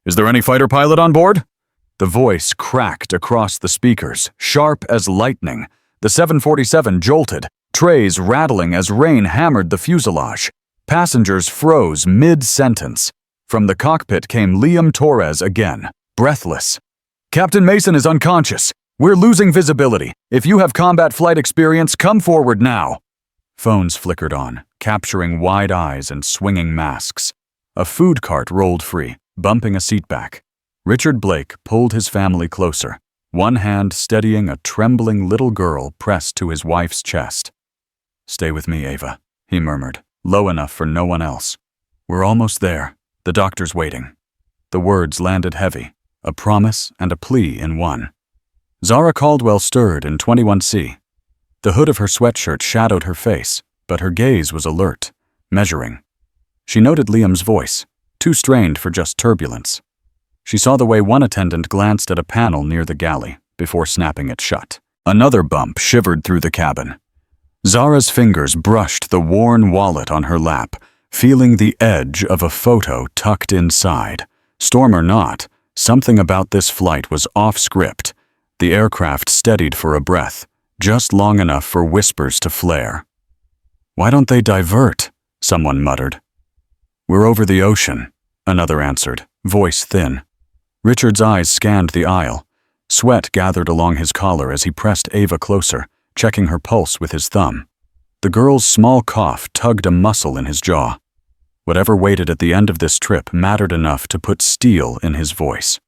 Is there any fighter pilot on board? The voice cracked across the speakers, sharp as lightning. The 747 jolted, trays rattling as rain hammered the fuselage. Passengers froze mid-sentence. From the cockpit came Liam Torres again, breathless. Captain Mason is unconscious. We're losing visibility. If you have combat flight experience, come forward now. Phones flickered on, capturing wide eyes and swinging masks. A food cart rolled free, bumping a seat back. Richard Blake pulled his family closer, one hand steadying a trembling little girl pressed to his wife's chest. "Stay with me, Ava," he murmured, low enough for no one else. "We're almost there. The doctor's waiting." The words landed heavy, a promise and a plea in one. Zara Caldwell stirred in 21C. The hood of her sweatshirt shadowed her face, but her gaze was alert, measuring. She noted Liam's voice, too strained for just turbulence. She saw the way one attendant glanced at a panel near the galley before snapping it shut. Another bump shivered through the cabin. Zara's fingers brushed the worn wallet on her lap, feeling the edge of a photo tucked inside. Storm or not, something about this flight was off script. The aircraft steadied for a breath, just long enough for whispers to flare. "Why don't they divert?" someone muttered. "We're over the ocean," another answered, voice thin. Richard's eyes scanned the aisle. Sweat gathered along his collar as he pressed Ava closer, checking her pulse with his thumb. The girl's small cough tugged a muscle in his jaw. Whatever waited at the end of this trip mattered enough to put steel in his voice.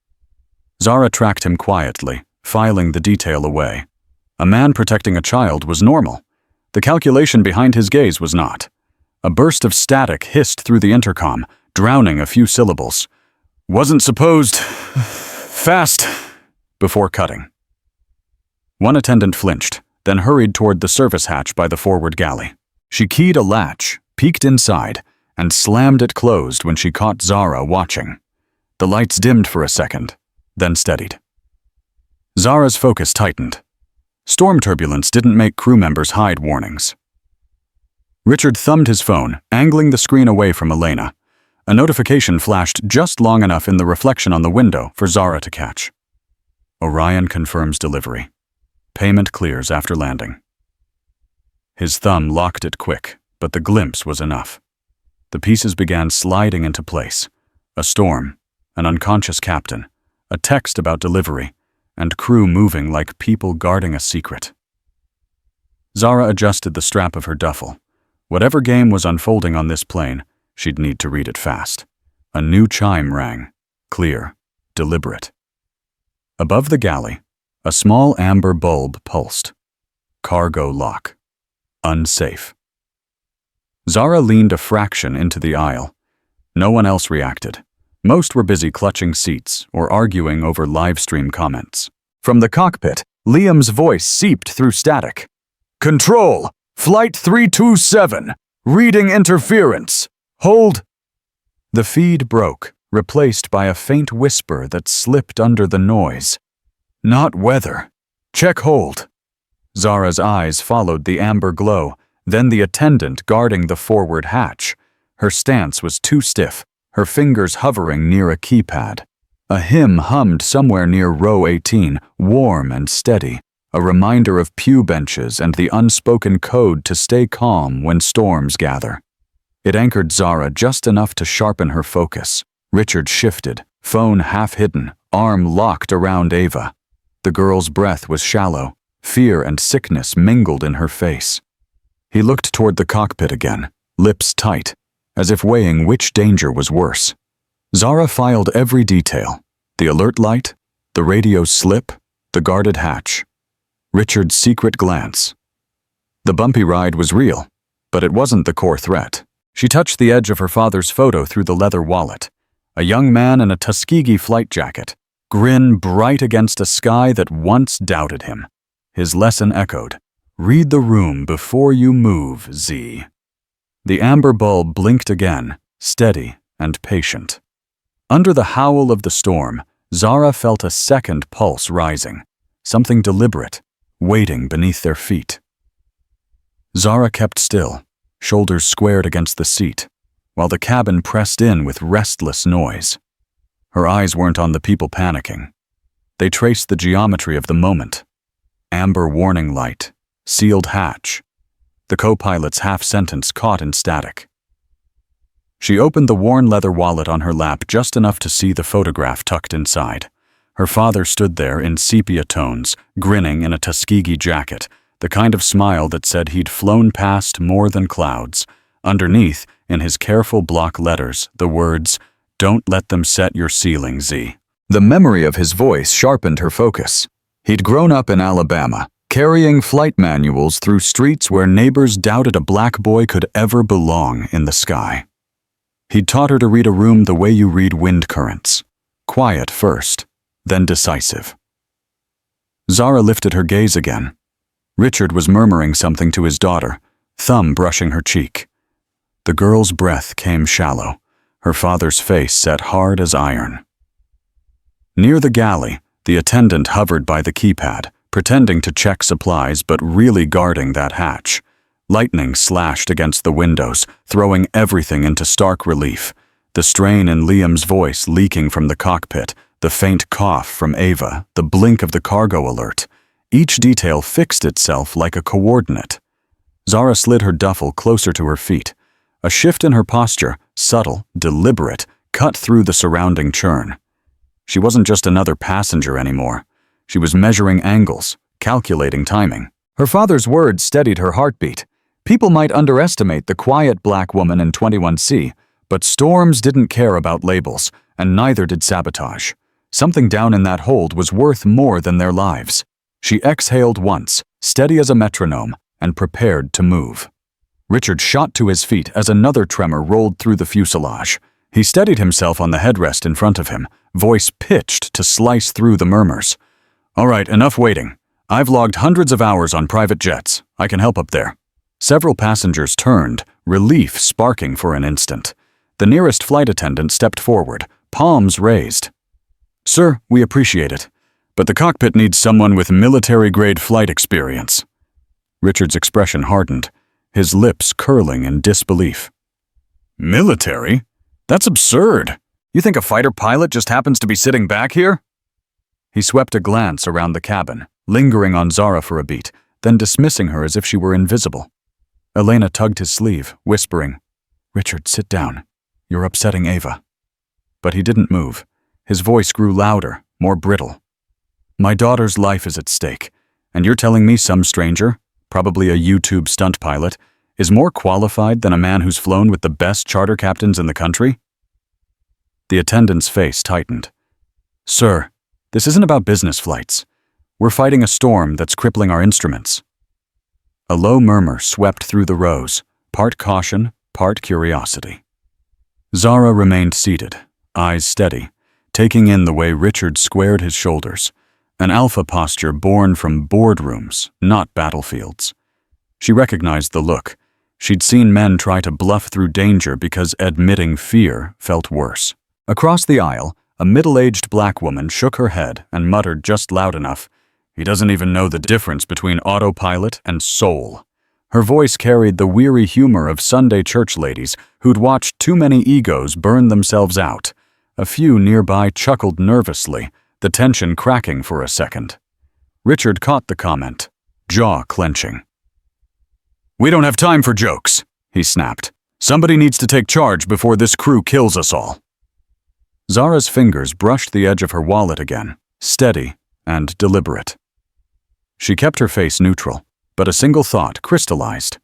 Zara tracked him quietly, filing the detail away. A man protecting a child was normal. The calculation behind his gaze was not. A burst of static hissed through the intercom, drowning a few syllables. "Wasn't supposed... fast..." before cutting. One attendant flinched, then hurried toward the service hatch by the forward galley. She keyed a latch, peeked inside, and slammed it closed when she caught Zara watching. The lights dimmed for a second, then steadied. Zara's focus tightened. Storm turbulence didn't make crew members hide warnings. Richard thumbed his phone, angling the screen away from Elena. A notification flashed just long enough in the reflection on the window for Zara to catch. Orion confirms delivery. Payment clears after landing. His thumb locked it quick, but the glimpse was enough. The pieces began sliding into place. A storm, an unconscious captain, a text about delivery, and crew moving like people guarding a secret. Zara adjusted the strap of her duffel. Whatever game was unfolding on this plane, she'd need to read it fast. A new chime rang, clear, deliberate. Above the galley, a small amber bulb pulsed. Cargo lock. Unsafe. Zara leaned a fraction into the aisle. No one else reacted. Most were busy clutching seats or arguing over livestream comments. From the cockpit, Liam's voice seeped through static. "Control! Flight 327! Reading interference! Hold!" The feed broke, replaced by a faint whisper that slipped under the noise. "Not weather. Check hold." Zara's eyes followed the amber glow, then the attendant guarding the forward hatch. Her stance was too stiff, her fingers hovering near a keypad. A hymn hummed somewhere near row 18, warm and steady, a reminder of pew benches and the unspoken code to stay calm when storms gather. It anchored Zara just enough to sharpen her focus. Richard shifted, phone half hidden, arm locked around Ava. The girl's breath was shallow. Fear and sickness mingled in her face. He looked toward the cockpit again, lips tight, as if weighing which danger was worse. Zara filed every detail: the alert light, the radio's slip, the guarded hatch. Richard's secret glance. The bumpy ride was real, but it wasn't the core threat. She touched the edge of her father's photo through the leather wallet. A young man in a Tuskegee flight jacket, grin bright against a sky that once doubted him. His lesson echoed, "Read the room before you move, Z." The amber bulb blinked again, steady and patient. Under the howl of the storm, Zara felt a second pulse rising, something deliberate, waiting beneath their feet. Zara kept still, shoulders squared against the seat, while the cabin pressed in with restless noise. Her eyes weren't on the people panicking. They traced the geometry of the moment. Amber warning light, sealed hatch, the co-pilot's half-sentence caught in static. She opened the worn leather wallet on her lap just enough to see the photograph tucked inside. Her father stood there in sepia tones, grinning in a Tuskegee jacket, the kind of smile that said he'd flown past more than clouds. Underneath, in his careful block letters, the words, "Don't let them set your ceiling, Z." The memory of his voice sharpened her focus. He'd grown up in Alabama, carrying flight manuals through streets where neighbors doubted a black boy could ever belong in the sky. He'd taught her to read a room the way you read wind currents. Quiet first, then decisive. Zara lifted her gaze again. Richard was murmuring something to his daughter, thumb brushing her cheek. The girl's breath came shallow, her father's face set hard as iron. Near the galley, the attendant hovered by the keypad, pretending to check supplies but really guarding that hatch. Lightning slashed against the windows, throwing everything into stark relief. The strain in Liam's voice leaking from the cockpit, the faint cough from Ava, the blink of the cargo alert. Each detail fixed itself like a coordinate. Zara slid her duffel closer to her feet. A shift in her posture, subtle, deliberate, cut through the surrounding churn. She wasn't just another passenger anymore. She was measuring angles, calculating timing. Her father's words steadied her heartbeat. People might underestimate the quiet black woman in 21C, but storms didn't care about labels, and neither did sabotage. Something down in that hold was worth more than their lives. She exhaled once, steady as a metronome, and prepared to move. Richard shot to his feet as another tremor rolled through the fuselage. He steadied himself on the headrest in front of him, voice pitched to slice through the murmurs. "All right, enough waiting. I've logged hundreds of hours on private jets. I can help up there." Several passengers turned, relief sparking for an instant. The nearest flight attendant stepped forward, palms raised. "Sir, we appreciate it, but the cockpit needs someone with military-grade flight experience." Richard's expression hardened, his lips curling in disbelief. "Military? That's absurd. You think a fighter pilot just happens to be sitting back here?" He swept a glance around the cabin, lingering on Zara for a beat, then dismissing her as if she were invisible. Elena tugged his sleeve, whispering, "Richard, sit down. You're upsetting Ava." But he didn't move. His voice grew louder, more brittle. "My daughter's life is at stake, and you're telling me some stranger, probably a YouTube stunt pilot, is more qualified than a man who's flown with the best charter captains in the country?" The attendant's face tightened. "Sir, this isn't about business flights. We're fighting a storm that's crippling our instruments." A low murmur swept through the rows, part caution, part curiosity. Zara remained seated, eyes steady, taking in the way Richard squared his shoulders, an alpha posture born from boardrooms, not battlefields. She recognized the look. She'd seen men try to bluff through danger because admitting fear felt worse. Across the aisle, a middle-aged black woman shook her head and muttered just loud enough, "He doesn't even know the difference between autopilot and soul." Her voice carried the weary humor of Sunday church ladies who'd watched too many egos burn themselves out. A few nearby chuckled nervously, the tension cracking for a second. Richard caught the comment, jaw clenching. "We don't have time for jokes," he snapped. "Somebody needs to take charge before this crew kills us all." Zara's fingers brushed the edge of her wallet again, steady and deliberate. She kept her face neutral, but a single thought crystallized.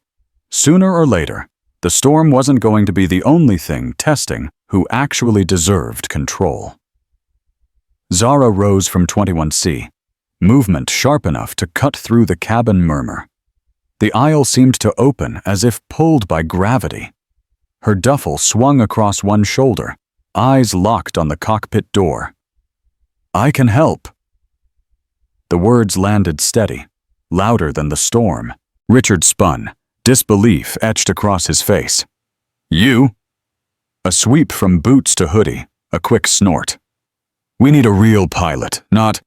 Sooner or later, the storm wasn't going to be the only thing testing who actually deserved control. Zara rose from 21C, movement sharp enough to cut through the cabin murmur. The aisle seemed to open as if pulled by gravity. Her duffel swung across one shoulder, eyes locked on the cockpit door. "I can help." The words landed steady, louder than the storm. Richard spun, disbelief etched across his face. "You?" A sweep from boots to hoodie, a quick snort. "We need a real pilot, not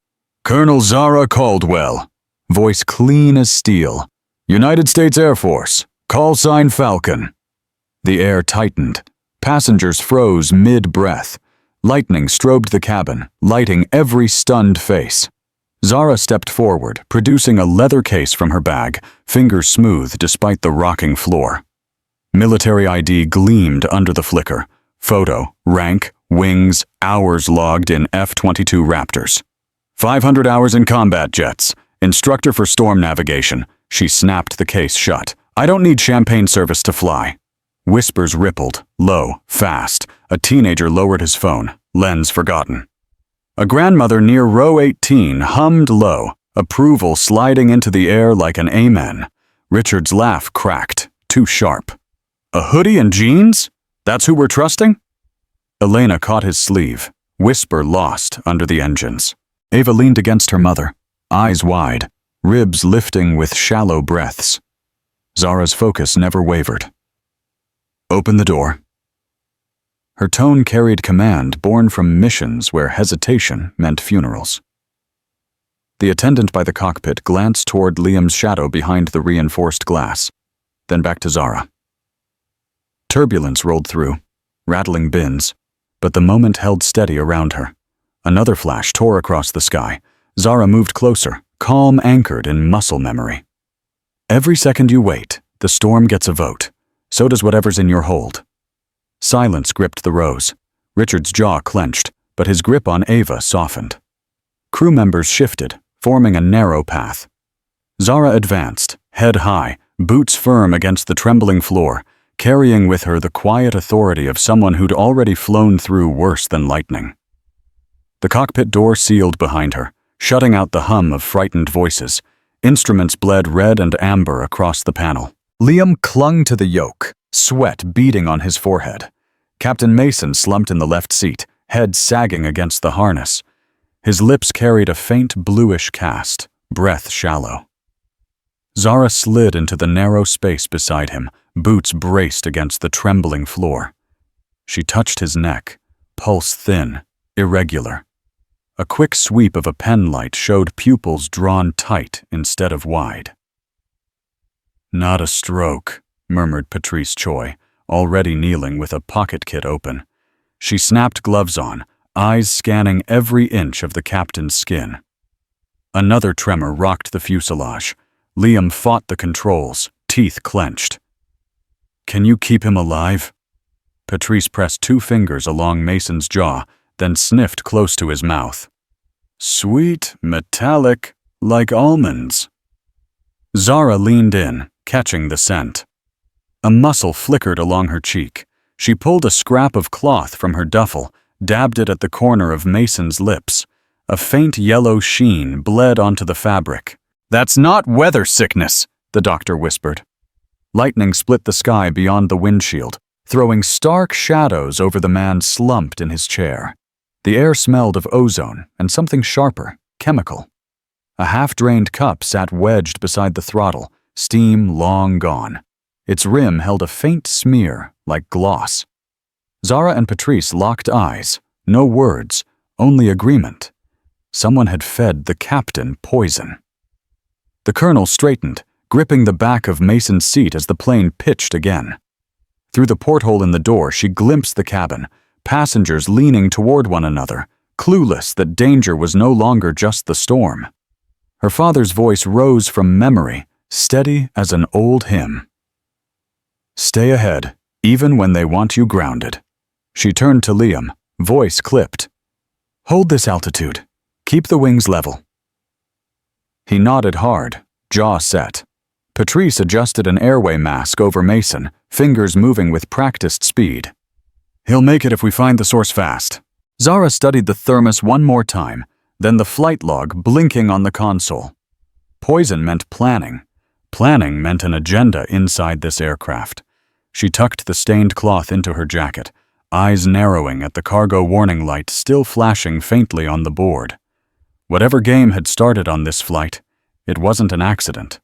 Colonel Zara Caldwell." Voice clean as steel. "United States Air Force, call sign Falcon." The air tightened. Passengers froze mid-breath. Lightning strobed the cabin, lighting every stunned face. Zara stepped forward, producing a leather case from her bag, fingers smooth despite the rocking floor. Military ID gleamed under the flicker. Photo, rank, wings, hours logged in F-22 Raptors. 500 hours in combat jets. Instructor for storm navigation. She snapped the case shut. I don't need champagne service to fly. Whispers rippled, low, fast. A teenager lowered his phone, lens forgotten. A grandmother near row 18 hummed low, approval sliding into the air like an amen. Richard's laugh cracked, too sharp. A hoodie and jeans? That's who we're trusting? Elena caught his sleeve, whisper lost under the engines. Ava leaned against her mother, eyes wide, ribs lifting with shallow breaths. Zara's focus never wavered. Open the door. Her tone carried command born from missions where hesitation meant funerals. The attendant by the cockpit glanced toward Liam's shadow behind the reinforced glass, then back to Zara. Turbulence rolled through, rattling bins, but the moment held steady around her. Another flash tore across the sky. Zara moved closer, calm anchored in muscle memory. Every second you wait, the storm gets a vote. So does whatever's in your hold. Silence gripped the rows. Richard's jaw clenched, but his grip on Ava softened. Crew members shifted, forming a narrow path. Zara advanced, head high, boots firm against the trembling floor, carrying with her the quiet authority of someone who'd already flown through worse than lightning. The cockpit door sealed behind her, shutting out the hum of frightened voices. Instruments bled red and amber across the panel. Liam clung to the yoke, sweat beading on his forehead. Captain Mason slumped in the left seat, head sagging against the harness. His lips carried a faint bluish cast, breath shallow. Zara slid into the narrow space beside him, boots braced against the trembling floor. She touched his neck, pulse thin, irregular. A quick sweep of a penlight showed pupils drawn tight instead of wide. Not a stroke, murmured Patrice Choi, already kneeling with a pocket kit open. She snapped gloves on, eyes scanning every inch of the captain's skin. Another tremor rocked the fuselage. Liam fought the controls, teeth clenched. Can you keep him alive? Patrice pressed 2 fingers along Mason's jaw, then sniffed close to his mouth. Sweet, metallic, like almonds. Zara leaned in, catching the scent. A muscle flickered along her cheek. She pulled a scrap of cloth from her duffel, dabbed it at the corner of Mason's lips. A faint yellow sheen bled onto the fabric. That's not weather sickness, the doctor whispered. Lightning split the sky beyond the windshield, throwing stark shadows over the man slumped in his chair. The air smelled of ozone and something sharper, chemical. A half-drained cup sat wedged beside the throttle, steam long gone. Its rim held a faint smear, like gloss. Zara and Patrice locked eyes, no words, only agreement. Someone had fed the captain poison. The colonel straightened, gripping the back of Mason's seat as the plane pitched again. Through the porthole in the door, she glimpsed the cabin, passengers leaning toward one another, clueless that danger was no longer just the storm. Her father's voice rose from memory, steady as an old hymn. Stay ahead, even when they want you grounded. She turned to Liam, voice clipped. Hold this altitude. Keep the wings level. He nodded hard, jaw set. Patrice adjusted an airway mask over Mason, fingers moving with practiced speed. He'll make it if we find the source fast. Zara studied the thermos one more time, then the flight log blinking on the console. Poison meant planning. Planning meant an agenda inside this aircraft. She tucked the stained cloth into her jacket, eyes narrowing at the cargo warning light still flashing faintly on the board. Whatever game had started on this flight, it wasn't an accident.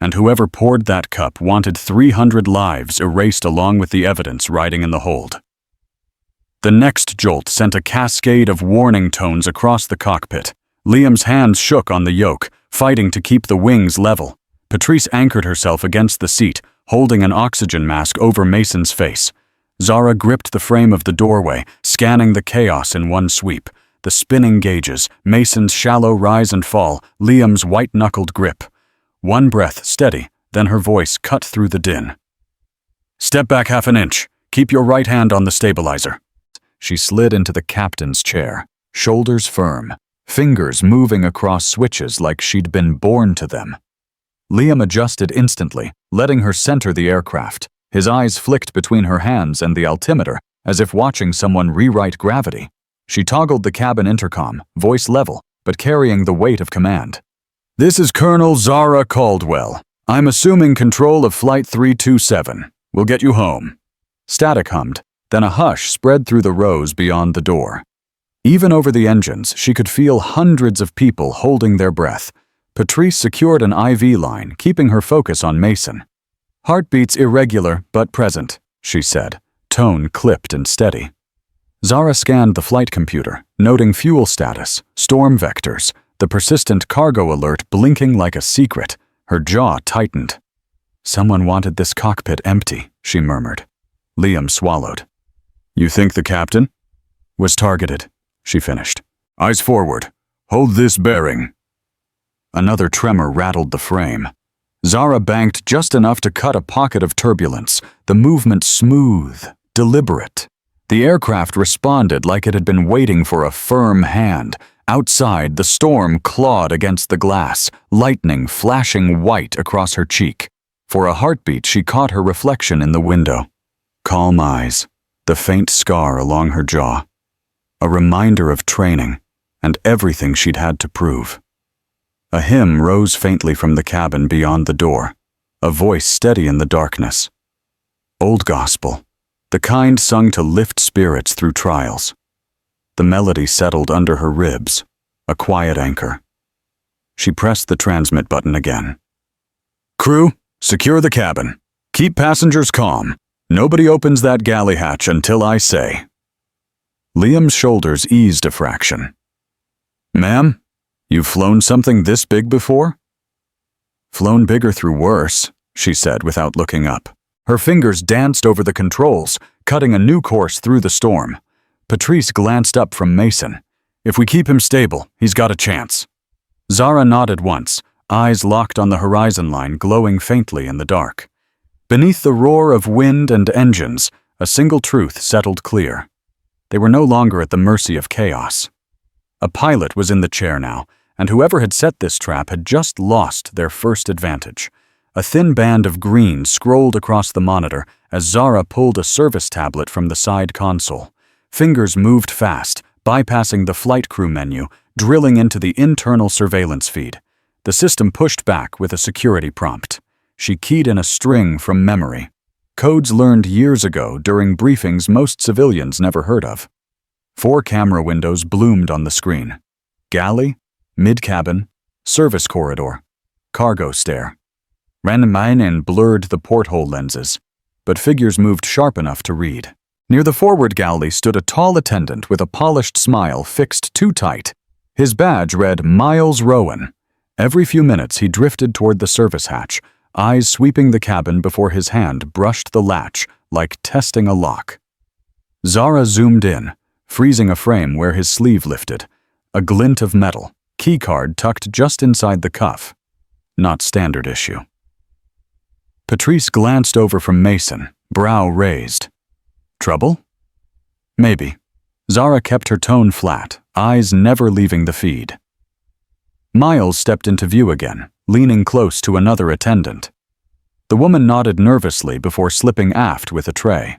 And whoever poured that cup wanted 300 lives erased along with the evidence riding in the hold. The next jolt sent a cascade of warning tones across the cockpit. Liam's hands shook on the yoke, fighting to keep the wings level. Patrice anchored herself against the seat, holding an oxygen mask over Mason's face. Zara gripped the frame of the doorway, scanning the chaos in one sweep. The spinning gauges, Mason's shallow rise and fall, Liam's white-knuckled grip. One breath, steady, then her voice cut through the din. "Step back half an inch. Keep your right hand on the stabilizer." She slid into the captain's chair, shoulders firm, fingers moving across switches like she'd been born to them. Liam adjusted instantly, letting her center the aircraft. His eyes flicked between her hands and the altimeter, as if watching someone rewrite gravity. She toggled the cabin intercom, voice level, but carrying the weight of command. "This is Colonel Zara Caldwell. I'm assuming control of Flight 327. We'll get you home." Static hummed, then a hush spread through the rows beyond the door. Even over the engines, she could feel hundreds of people holding their breath. Patrice secured an IV line, keeping her focus on Mason. "Heartbeats irregular, but present," she said, tone clipped and steady. Zara scanned the flight computer, noting fuel status, storm vectors, the persistent cargo alert blinking like a secret. Her jaw tightened. "Someone wanted this cockpit empty," she murmured. Liam swallowed. "You think the captain?" "Was targeted," she finished. "Eyes forward. Hold this bearing." Another tremor rattled the frame. Zara banked just enough to cut a pocket of turbulence, the movement smooth, deliberate. The aircraft responded like it had been waiting for a firm hand. Outside, the storm clawed against the glass, lightning flashing white across her cheek. For a heartbeat, she caught her reflection in the window. Calm eyes, the faint scar along her jaw. A reminder of training and everything she'd had to prove. A hymn rose faintly from the cabin beyond the door, a voice steady in the darkness. Old gospel, the kind sung to lift spirits through trials. The melody settled under her ribs, a quiet anchor. She pressed the transmit button again. "Crew, secure the cabin. Keep passengers calm. Nobody opens that galley hatch until I say." Liam's shoulders eased a fraction. "Ma'am, you've flown something this big before?" "Flown bigger through worse," she said without looking up. Her fingers danced over the controls, cutting a new course through the storm. Patrice glanced up from Mason. "If we keep him stable, he's got a chance." Zara nodded once, eyes locked on the horizon line glowing faintly in the dark. Beneath the roar of wind and engines, a single truth settled clear. They were no longer at the mercy of chaos. A pilot was in the chair now, and whoever had set this trap had just lost their first advantage. A thin band of green scrolled across the monitor as Zara pulled a service tablet from the side console. Fingers moved fast, bypassing the flight crew menu, drilling into the internal surveillance feed. The system pushed back with a security prompt. She keyed in a string from memory. Codes learned years ago during briefings most civilians never heard of. 4 camera windows bloomed on the screen. Galley, mid-cabin, service corridor, cargo stair. Random blurred the porthole lenses, but figures moved sharp enough to read. Near the forward galley stood a tall attendant with a polished smile fixed too tight. His badge read Miles Rowan. Every few minutes he drifted toward the service hatch, eyes sweeping the cabin before his hand brushed the latch like testing a lock. Zara zoomed in, freezing a frame where his sleeve lifted. A glint of metal, keycard tucked just inside the cuff. Not standard issue. Patrice glanced over from Mason, brow raised. Trouble? Maybe. Zara kept her tone flat, eyes never leaving the feed. Miles stepped into view again, leaning close to another attendant. The woman nodded nervously before slipping aft with a tray.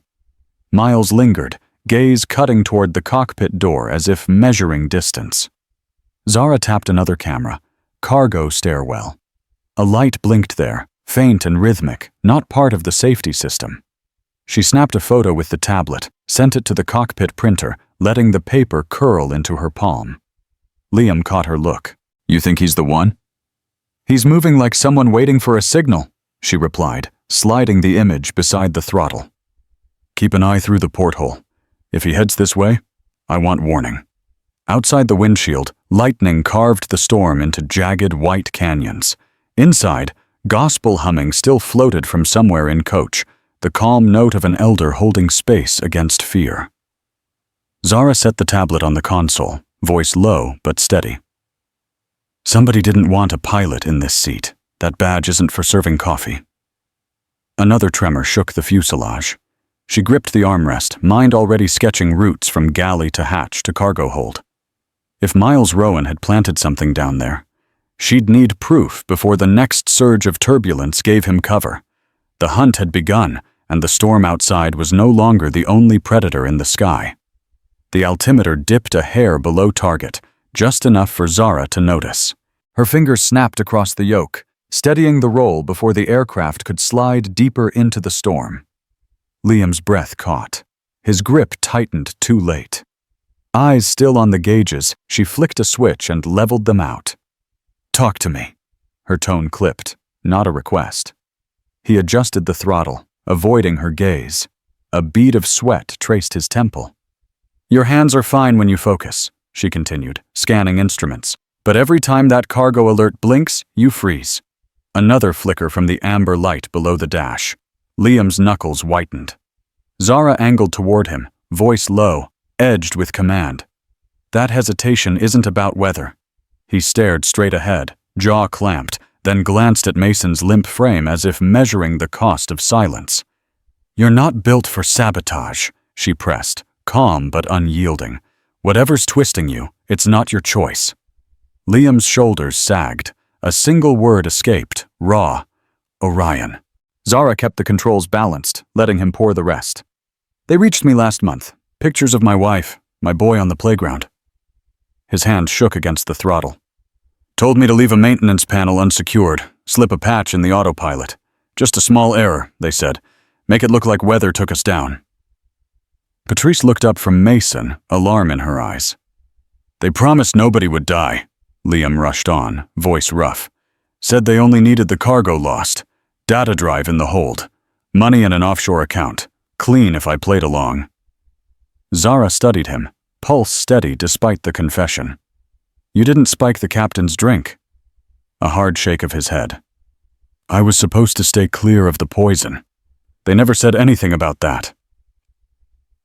Miles lingered, gaze cutting toward the cockpit door as if measuring distance. Zara tapped another camera, cargo stairwell. A light blinked there, faint and rhythmic, not part of the safety system. She snapped a photo with the tablet, sent it to the cockpit printer, letting the paper curl into her palm. Liam caught her look. "You think he's the one?" "He's moving like someone waiting for a signal," she replied, sliding the image beside the throttle. "Keep an eye through the porthole. If he heads this way, I want warning." Outside the windshield, lightning carved the storm into jagged white canyons. Inside, gospel humming still floated from somewhere in coach, the calm note of an elder holding space against fear. Zara set the tablet on the console, voice low but steady. Somebody didn't want a pilot in this seat. That badge isn't for serving coffee. Another tremor shook the fuselage. She gripped the armrest, mind already sketching routes from galley to hatch to cargo hold. If Miles Rowan had planted something down there, she'd need proof before the next surge of turbulence gave him cover. The hunt had begun, and the storm outside was no longer the only predator in the sky. The altimeter dipped a hair below target, just enough for Zara to notice. Her fingers snapped across the yoke, steadying the roll before the aircraft could slide deeper into the storm. Liam's breath caught. His grip tightened too late. Eyes still on the gauges, she flicked a switch and leveled them out. "Talk to me." Her tone clipped, not a request. He adjusted the throttle, avoiding her gaze. A bead of sweat traced his temple. "Your hands are fine when you focus," she continued, scanning instruments. "But every time that cargo alert blinks, you freeze." Another flicker from the amber light below the dash. Liam's knuckles whitened. Zara angled toward him, voice low, edged with command. "That hesitation isn't about weather." He stared straight ahead, jaw clamped, then glanced at Mason's limp frame as if measuring the cost of silence. "You're not built for sabotage," she pressed, calm but unyielding. "Whatever's twisting you, it's not your choice." Liam's shoulders sagged. A single word escaped, raw. "Orion." Zara kept the controls balanced, letting him pour the rest. "They reached me last month. Pictures of my wife, my boy on the playground." His hand shook against the throttle. "Told me to leave a maintenance panel unsecured, slip a patch in the autopilot. Just a small error, they said. Make it look like weather took us down." Patrice looked up from Mason, alarm in her eyes. "They promised nobody would die," Liam rushed on, voice rough. "Said they only needed the cargo lost. Data drive in the hold. Money in an offshore account. Clean if I played along." Zara studied him, pulse steady despite the confession. "You didn't spike the captain's drink." A hard shake of his head. "I was supposed to stay clear of the poison. They never said anything about that."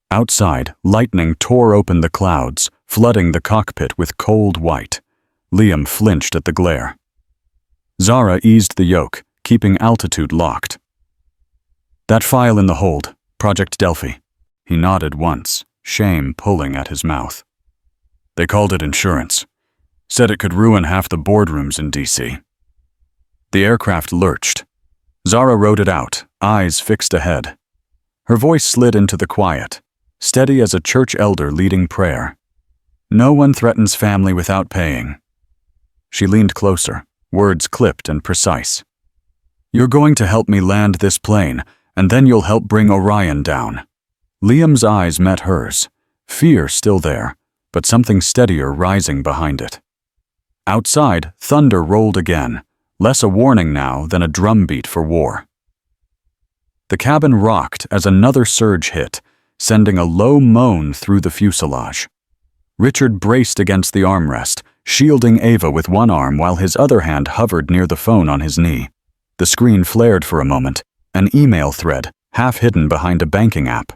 Outside, lightning tore open the clouds, flooding the cockpit with cold white. Liam flinched at the glare. Zara eased the yoke, keeping altitude locked. "That file in the hold, Project Delphi." He nodded once, shame pulling at his mouth. "They called it insurance. Said it could ruin half the boardrooms in D.C. The aircraft lurched. Zara wrote it out, eyes fixed ahead. Her voice slid into the quiet, steady as a church elder leading prayer. "No one threatens family without paying." She leaned closer, words clipped and precise. "You're going to help me land this plane, and then you'll help bring Orion down." Liam's eyes met hers, fear still there, but something steadier rising behind it. Outside, thunder rolled again, less a warning now than a drumbeat for war. The cabin rocked as another surge hit, sending a low moan through the fuselage. Richard braced against the armrest, shielding Ava with one arm while his other hand hovered near the phone on his knee. The screen flared for a moment, an email thread, half hidden behind a banking app.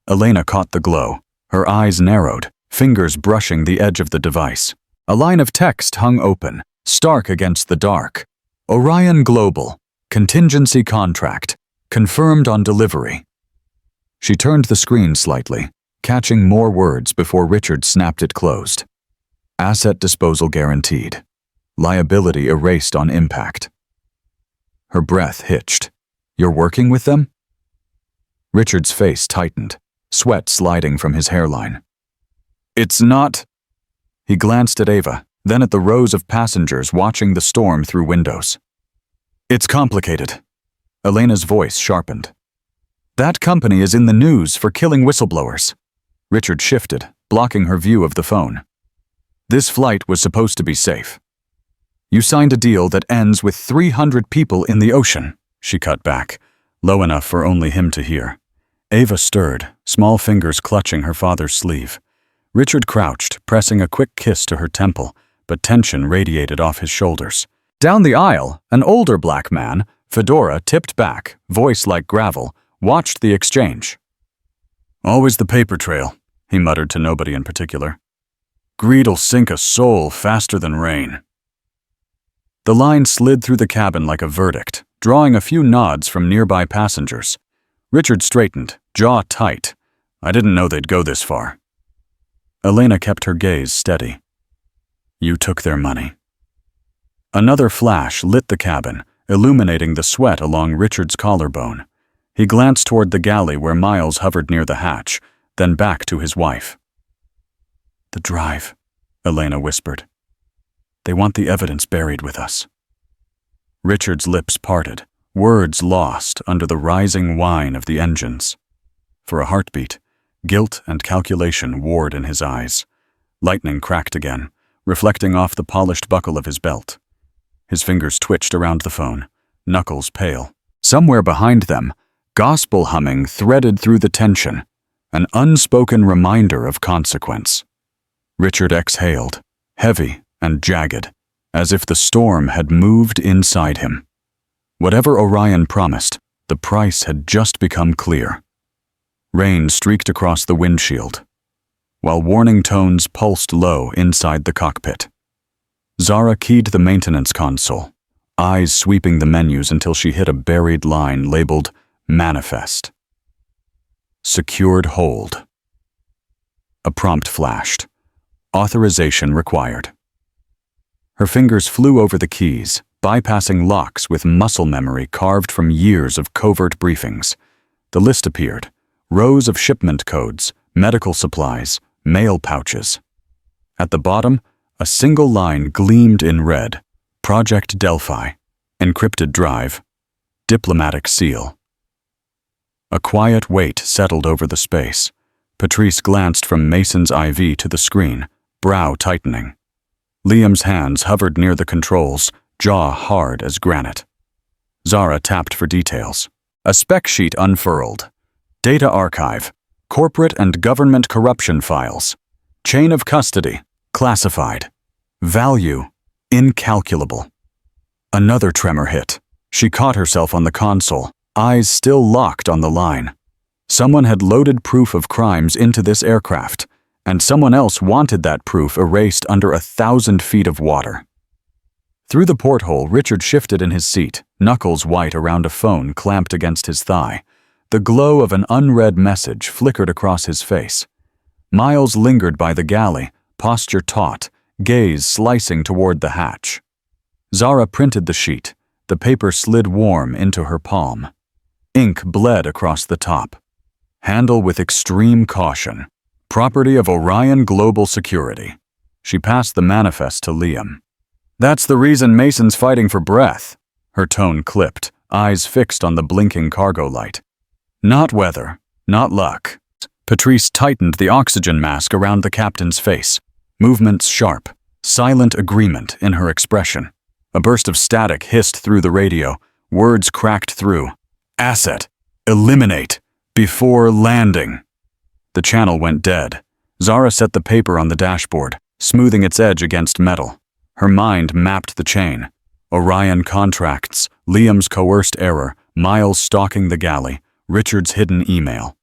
Elena caught the glow, her eyes narrowed, fingers brushing the edge of the device. A line of text hung open, stark against the dark. "Orion Global, contingency contract, confirmed on delivery." She turned the screen slightly, catching more words before Richard snapped it closed. "Asset disposal guaranteed. Liability erased on impact." Her breath hitched. "You're working with them?" Richard's face tightened, sweat sliding from his hairline. "It's not..." He glanced at Ava, then at the rows of passengers watching the storm through windows. "It's complicated." Elena's voice sharpened. "That company is in the news for killing whistleblowers." Richard shifted, blocking her view of the phone. "This flight was supposed to be safe." "You signed a deal that ends with 300 people in the ocean," she cut back, low enough for only him to hear. Ava stirred, small fingers clutching her father's sleeve. Richard crouched, pressing a quick kiss to her temple, but tension radiated off his shoulders. Down the aisle, an older black man, fedora tipped back, voice like gravel, watched the exchange. "Always the paper trail," he muttered to nobody in particular. "Greed'll sink a soul faster than rain." The line slid through the cabin like a verdict, drawing a few nods from nearby passengers. Richard straightened, jaw tight. "I didn't know they'd go this far." Elena kept her gaze steady. "You took their money." Another flash lit the cabin, illuminating the sweat along Richard's collarbone. He glanced toward the galley where Miles hovered near the hatch, then back to his wife. "The drive," Elena whispered. "They want the evidence buried with us." Richard's lips parted, words lost under the rising whine of the engines. For a heartbeat, guilt and calculation warred in his eyes. Lightning cracked again, reflecting off the polished buckle of his belt. His fingers twitched around the phone, knuckles pale. Somewhere behind them, gospel humming threaded through the tension, an unspoken reminder of consequence. Richard exhaled, heavy and jagged, as if the storm had moved inside him. Whatever Orion promised, the price had just become clear. Rain streaked across the windshield, while warning tones pulsed low inside the cockpit. Zara keyed the maintenance console, eyes sweeping the menus until she hit a buried line labeled Manifest. Secured hold. A prompt flashed. Authorization required. Her fingers flew over the keys, bypassing locks with muscle memory carved from years of covert briefings. The list appeared. Rows of shipment codes, medical supplies, mail pouches. At the bottom, a single line gleamed in red. Project Delphi. Encrypted drive. Diplomatic seal. A quiet weight settled over the space. Patrice glanced from Mason's IV to the screen, brow tightening. Liam's hands hovered near the controls, jaw hard as granite. Zara tapped for details. A spec sheet unfurled. Data archive, corporate and government corruption files, chain of custody, classified, value, incalculable. Another tremor hit. She caught herself on the console, eyes still locked on the line. Someone had loaded proof of crimes into this aircraft, and someone else wanted that proof erased under 1,000 feet of water. Through the porthole, Richard shifted in his seat, knuckles white around a phone clamped against his thigh. The glow of an unread message flickered across his face. Miles lingered by the galley, posture taut, gaze slicing toward the hatch. Zara printed the sheet. The paper slid warm into her palm. Ink bled across the top. Handle with extreme caution. Property of Orion Global Security. She passed the manifest to Liam. "That's the reason Mason's fighting for breath." Her tone clipped, eyes fixed on the blinking cargo light. "Not weather, not luck." Patrice tightened the oxygen mask around the captain's face, movements sharp, silent agreement in her expression. A burst of static hissed through the radio, words cracked through. "Asset, eliminate, before landing." The channel went dead. Zara set the paper on the dashboard, smoothing its edge against metal. Her mind mapped the chain. Orion contracts, Liam's coerced error, Miles stalking the galley, Richard's hidden email.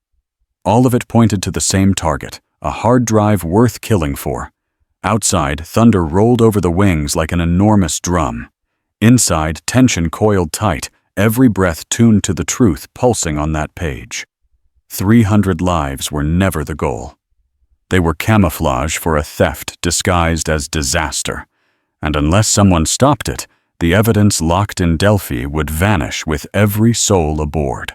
All of it pointed to the same target, a hard drive worth killing for. Outside, thunder rolled over the wings like an enormous drum. Inside, tension coiled tight, every breath tuned to the truth pulsing on that page. 300 lives were never the goal. They were camouflage for a theft disguised as disaster. And unless someone stopped it, the evidence locked in Delphi would vanish with every soul aboard.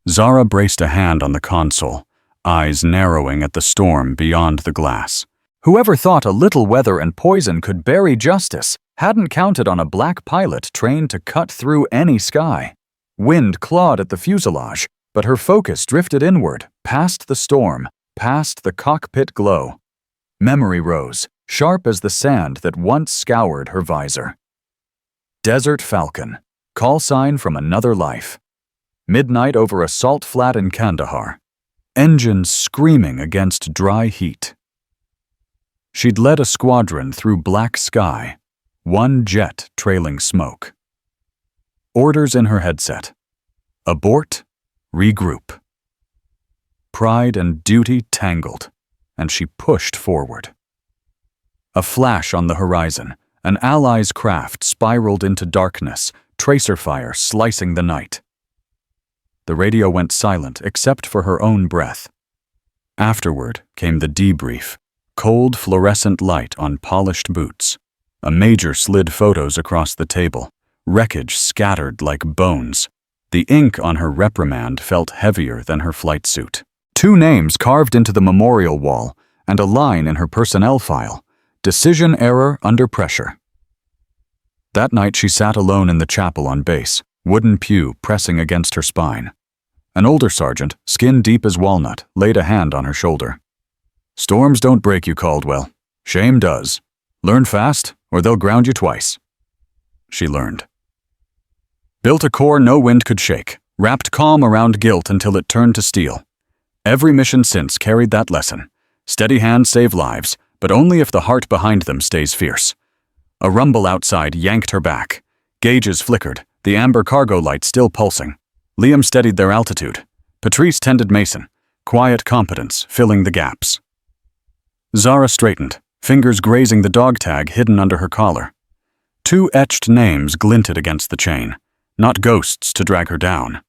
Zara braced a hand on the console, eyes narrowing at the storm beyond the glass. Whoever thought a little weather and poison could bury justice hadn't counted on a black pilot trained to cut through any sky. Wind clawed at the fuselage, but her focus drifted inward, past the storm, past the cockpit glow. Memory rose, sharp as the sand that once scoured her visor. Desert Falcon, call sign from another life. Midnight over a salt flat in Kandahar. Engines screaming against dry heat. She'd led a squadron through black sky, one jet trailing smoke. Orders in her headset. Abort regroup. Pride and duty tangled, and she pushed forward. A flash on the horizon, an ally's craft spiraled into darkness, tracer fire slicing the night. The radio went silent except for her own breath. Afterward came the debrief, cold fluorescent light on polished boots. A major slid photos across the table, wreckage scattered like bones. The ink on her reprimand felt heavier than her flight suit. 2 names carved into the memorial wall, and a line in her personnel file, decision error under pressure. That night she sat alone in the chapel on base, wooden pew pressing against her spine. An older sergeant, skin deep as walnut, laid a hand on her shoulder. "Storms don't break you, Caldwell. Shame does. Learn fast, or they'll ground you twice." She learned. Built a core no wind could shake, wrapped calm around guilt until it turned to steel. Every mission since carried that lesson. Steady hands save lives, but only if the heart behind them stays fierce. A rumble outside yanked her back. Gauges flickered, the amber cargo light still pulsing. Liam steadied their altitude. Patrice tended Mason, quiet competence filling the gaps. Zara straightened, fingers grazing the dog tag hidden under her collar. 2 etched names glinted against the chain, not ghosts to drag her down.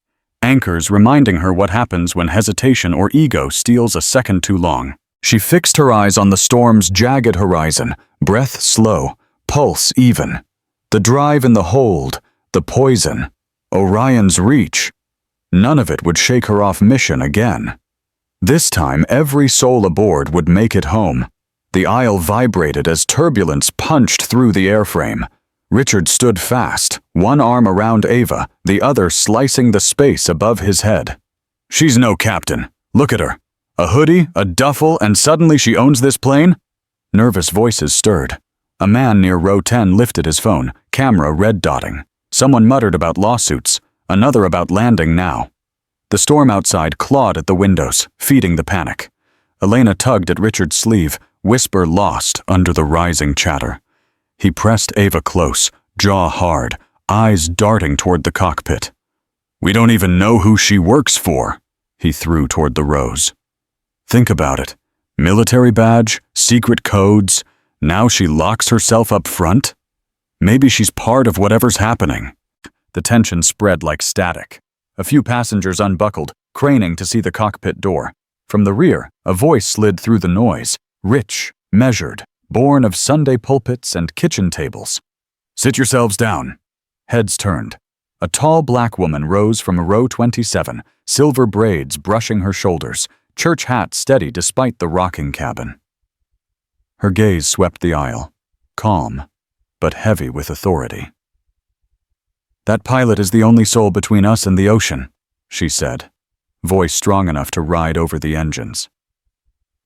Anchors reminding her what happens when hesitation or ego steals a second too long. She fixed her eyes on the storm's jagged horizon, breath slow, pulse even. The drive in the hold, the poison, Orion's reach. None of it would shake her off mission again. This time, every soul aboard would make it home. The aisle vibrated as turbulence punched through the airframe. Richard stood fast, one arm around Ava, the other slicing the space above his head. "She's no captain. Look at her. A hoodie, a duffel, and suddenly she owns this plane?" Nervous voices stirred. A man near row 10 lifted his phone, camera red-dotting. Someone muttered about lawsuits, another about landing now. The storm outside clawed at the windows, feeding the panic. Elena tugged at Richard's sleeve, whisper lost under the rising chatter. He pressed Ava close, jaw hard, eyes darting toward the cockpit. "We don't even know who she works for," he threw toward the rows. "Think about it. Military badge, secret codes. Now she locks herself up front? Maybe she's part of whatever's happening." The tension spread like static. A few passengers unbuckled, craning to see the cockpit door. From the rear, a voice slid through the noise, rich, measured, born of Sunday pulpits and kitchen tables. "Sit yourselves down." Heads turned. A tall black woman rose from row 27, silver braids brushing her shoulders, church hat steady despite the rocking cabin. Her gaze swept the aisle, calm, but heavy with authority. "That pilot is the only soul between us and the ocean," she said, voice strong enough to ride over the engines.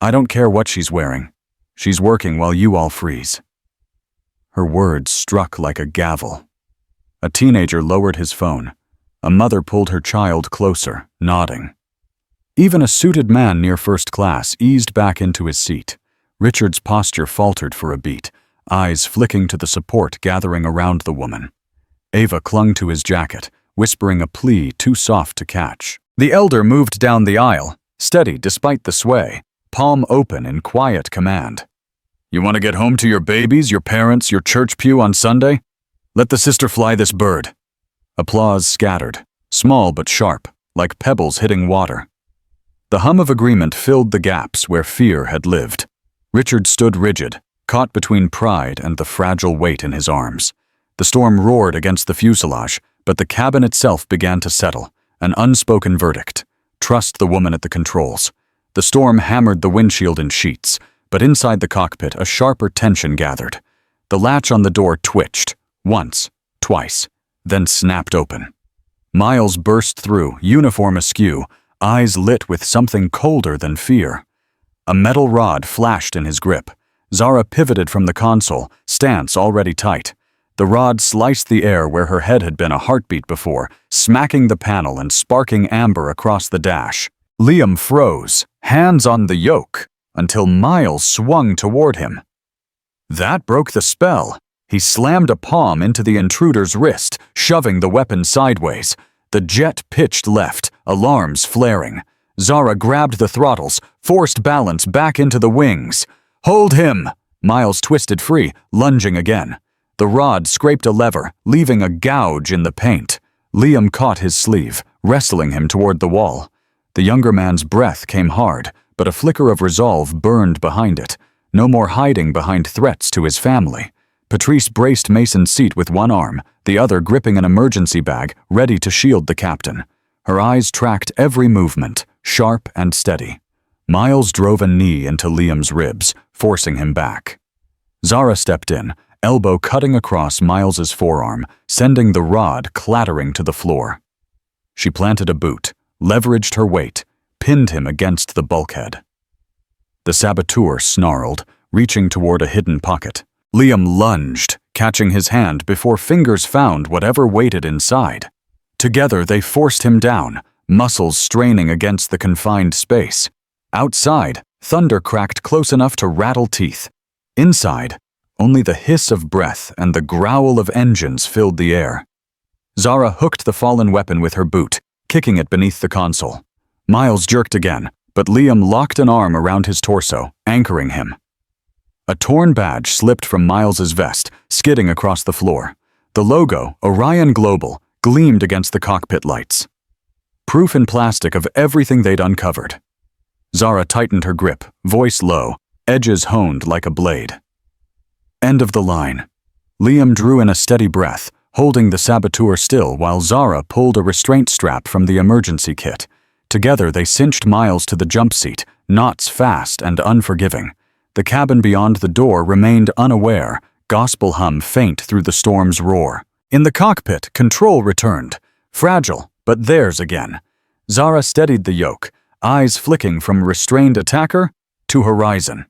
"I don't care what she's wearing. She's working while you all freeze." Her words struck like a gavel. A teenager lowered his phone. A mother pulled her child closer, nodding. Even a suited man near first class eased back into his seat. Richard's posture faltered for a beat, eyes flicking to the support gathering around the woman. Ava clung to his jacket, whispering a plea too soft to catch. The elder moved down the aisle, steady despite the sway, palm open in quiet command. "You want to get home to your babies, your parents, your church pew on Sunday? Let the sister fly this bird." Applause scattered, small but sharp, like pebbles hitting water. The hum of agreement filled the gaps where fear had lived. Richard stood rigid, caught between pride and the fragile weight in his arms. The storm roared against the fuselage, but the cabin itself began to settle, an unspoken verdict. Trust the woman at the controls. The storm hammered the windshield in sheets, but inside the cockpit a sharper tension gathered. The latch on the door twitched, once, twice, then snapped open. Miles burst through, uniform askew, eyes lit with something colder than fear. A metal rod flashed in his grip. Zara pivoted from the console, stance already tight. The rod sliced the air where her head had been a heartbeat before, smacking the panel and sparking amber across the dash. Liam froze, hands on the yoke, until Miles swung toward him. That broke the spell. He slammed a palm into the intruder's wrist, shoving the weapon sideways. The jet pitched left, alarms flaring. Zara grabbed the throttles, forced balance back into the wings. "Hold him!" Miles twisted free, lunging again. The rod scraped a lever, leaving a gouge in the paint. Liam caught his sleeve, wrestling him toward the wall. The younger man's breath came hard, but a flicker of resolve burned behind it. No more hiding behind threats to his family. Patrice braced Mason's seat with one arm, the other gripping an emergency bag, ready to shield the captain. Her eyes tracked every movement, sharp and steady. Miles drove a knee into Liam's ribs, forcing him back. Zara stepped in, elbow cutting across Miles's forearm, sending the rod clattering to the floor. She planted a boot, leveraged her weight, pinned him against the bulkhead. The saboteur snarled, reaching toward a hidden pocket. Liam lunged, catching his hand before fingers found whatever waited inside. Together they forced him down, muscles straining against the confined space. Outside, thunder cracked close enough to rattle teeth. Inside, only the hiss of breath and the growl of engines filled the air. Zara hooked the fallen weapon with her boot, kicking it beneath the console. Miles jerked again, but Liam locked an arm around his torso, anchoring him. A torn badge slipped from Miles's vest, skidding across the floor. The logo, Orion Global, gleamed against the cockpit lights. Proof in plastic of everything they'd uncovered. Zara tightened her grip, voice low, edges honed like a blade. End of the line. Liam drew in a steady breath, holding the saboteur still while Zara pulled a restraint strap from the emergency kit. Together they cinched Miles to the jump seat, knots fast and unforgiving. The cabin beyond the door remained unaware, gospel hum faint through the storm's roar. In the cockpit, control returned. Fragile, but theirs again. Zara steadied the yoke, eyes flicking from restrained attacker to horizon.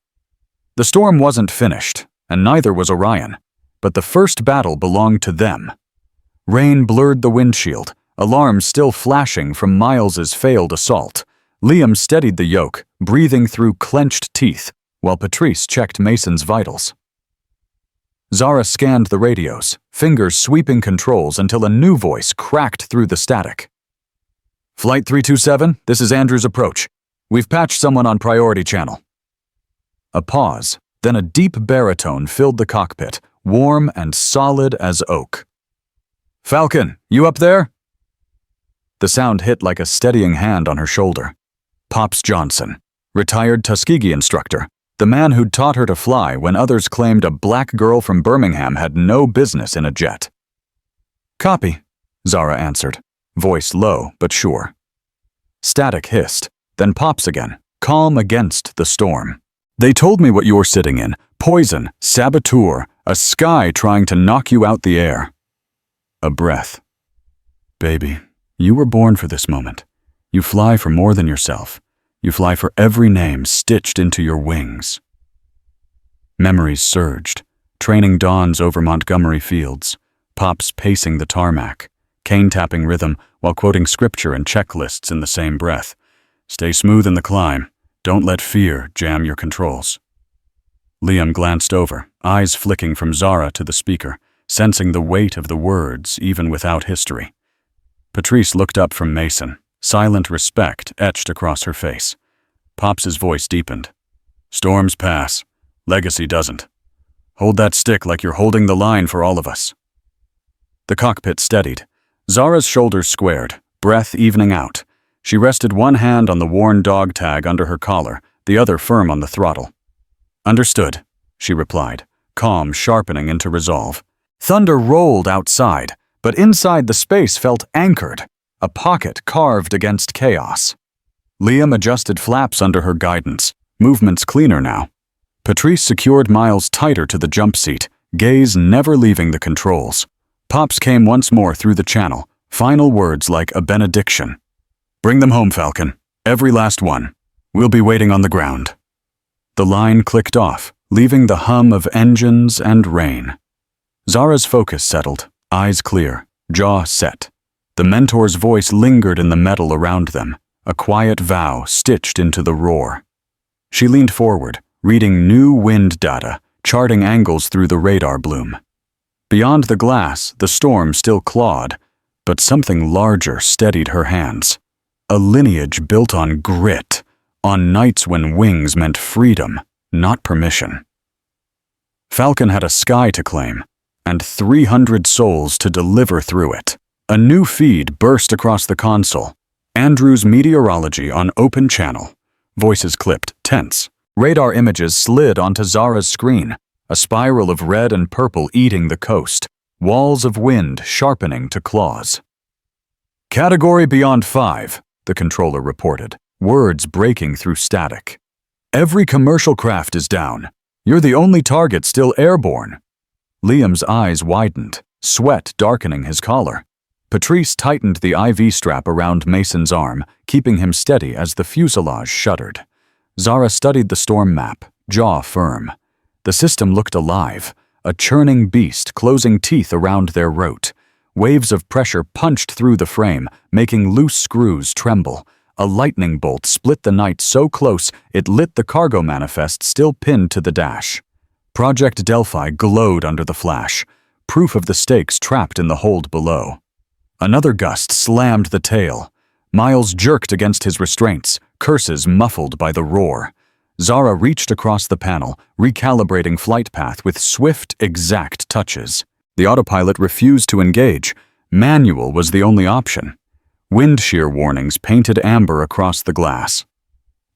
The storm wasn't finished, and neither was Orion, but the first battle belonged to them. Rain blurred the windshield, alarms still flashing from Miles's failed assault. Liam steadied the yoke, breathing through clenched teeth, while Patrice checked Mason's vitals. Zara scanned the radios, fingers sweeping controls until a new voice cracked through the static. "Flight 327, this is Andrew's approach. We've patched someone on priority channel." A pause, then a deep baritone filled the cockpit, warm and solid as oak. "Falcon, you up there?" The sound hit like a steadying hand on her shoulder. Pops Johnson, retired Tuskegee instructor, the man who'd taught her to fly when others claimed a black girl from Birmingham had no business in a jet. "Copy," Zara answered, voice low but sure. Static hissed, then Pops again, calm against the storm. "They told me what you're sitting in. Poison, saboteur, a sky trying to knock you out the air." A breath. "Baby, you were born for this moment. You fly for more than yourself. You fly for every name stitched into your wings." Memories surged, training dawns over Montgomery fields, Pops pacing the tarmac, cane-tapping rhythm while quoting scripture and checklists in the same breath. "Stay smooth in the climb. Don't let fear jam your controls." Liam glanced over, eyes flicking from Zara to the speaker, sensing the weight of the words even without history. Patrice looked up from Mason, silent respect etched across her face. Pops's voice deepened. "Storms pass. Legacy doesn't. Hold that stick like you're holding the line for all of us." The cockpit steadied. Zara's shoulders squared, breath evening out. She rested one hand on the worn dog tag under her collar, the other firm on the throttle. "Understood," she replied, calm sharpening into resolve. Thunder rolled outside, but inside the space felt anchored, a pocket carved against chaos. Liam adjusted flaps under her guidance, movements cleaner now. Patrice secured Miles tighter to the jump seat, gaze never leaving the controls. Pops came once more through the channel, final words like a benediction. "Bring them home, Falcon. Every last one. We'll be waiting on the ground." The line clicked off, leaving the hum of engines and rain. Zara's focus settled, eyes clear, jaw set. The mentor's voice lingered in the metal around them, a quiet vow stitched into the roar. She leaned forward, reading new wind data, charting angles through the radar bloom. Beyond the glass, the storm still clawed, But something larger steadied her hands. A lineage built on grit, on nights when wings meant freedom, not permission. Falcon had a sky to claim, and 300 souls to deliver through it. A new feed burst across the console. Andrew's meteorology on open channel. Voices clipped, tense. Radar images slid onto Zara's screen, a spiral of red and purple eating the coast, walls of wind sharpening to claws. Category beyond 5, the controller reported, words breaking through static. Every commercial craft is down. You're the only target still airborne. Liam's eyes widened, sweat darkening his collar. Patrice tightened the IV strap around Mason's arm, keeping him steady as the fuselage shuddered. Zara studied the storm map, jaw firm. The system looked alive, a churning beast closing teeth around their rote. Waves of pressure punched through the frame, making loose screws tremble. A lightning bolt split the night so close it lit the cargo manifest still pinned to the dash. Project Delphi glowed under the flash, proof of the stakes trapped in the hold below. Another gust slammed the tail. Miles jerked against his restraints, curses muffled by the roar. Zara reached across the panel, recalibrating flight path with swift, exact touches. The autopilot refused to engage. Manual was the only option. Wind shear warnings painted amber across the glass.